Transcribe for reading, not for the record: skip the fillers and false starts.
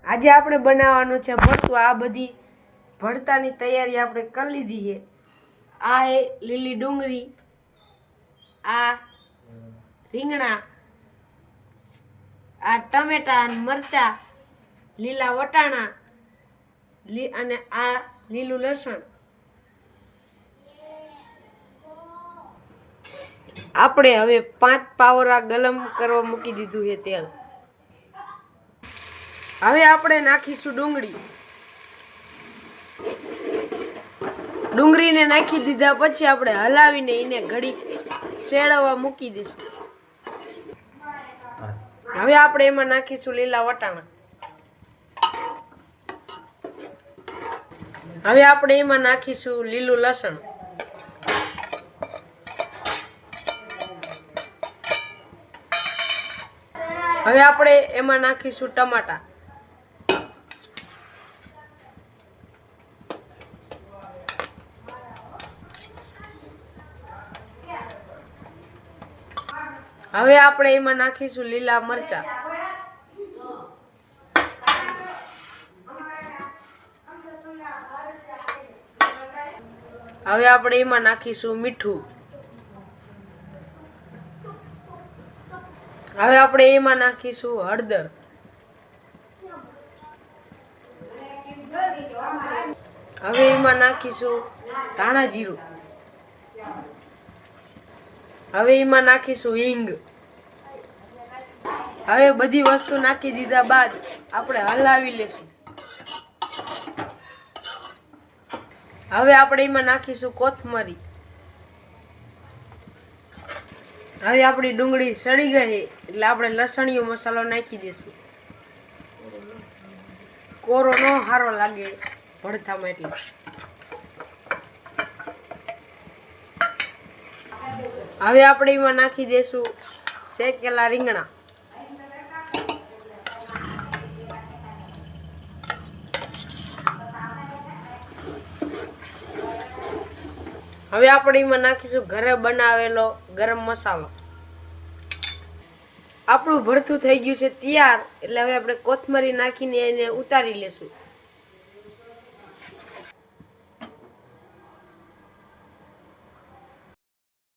આજે આપણે બનાવવાનું છે ભરતું। આ બધી ભરતાની તૈયારી આપણે કરી લીધી છે। આ હે લીલી ડુંગળી, આ રીંગણા, આ ટમેટા અને મરચા, લીલા વટાણા અને આ લીલું લસણ। આપણે હવે 5 પાવરા ગરમ કરવા મૂકી દીધું છે તેલ। હવે આપણે નાખીશું ડુંગળીને નાખી દીધા પછી આપણે હલાવીને એને ઘડી શેળવવા મૂકી દઈશું। હવે આપણે એમાં નાખીશું લીલા વટાણા। હવે આપણે એમાં નાખીશું લીલું લસણ। હવે આપણે એમાં નાખીશું ટમાટા। હવે આપણે એમાં નાખીશું લીલા મરચા। હવે આપણે એમાં નાખીશું મીઠું। હવે આપણે એમાં નાખીશું હળદર। હવે એમાં નાખીશું ધાણા જીરું। હવે એમાં નાખીશું હિંગ। હવે બધી વસ્તુ નાખી દીધા બાદ આપણે હલાવી લેશું। હવે આપણે એમાં નાખીશું કોથમરી। હવે આપણી ડુંગળી સડી ગઈ એટલે આપણે લસણીયો મસાલો નાખી દઈશું। કોરો નો સારો લાગે ભરથામાં એટલે। હવે આપણે એમાં નાખી દઈશું શેકેલા રીંગણા। હવે આપણે એમાં નાખીશું ઘરે બનાવેલો ગરમ મસાલો। આપણું ભરથું થઈ ગયું છે તૈયાર, એટલે હવે આપણે કોથમરી નાખીને એને ઉતારી લેશું।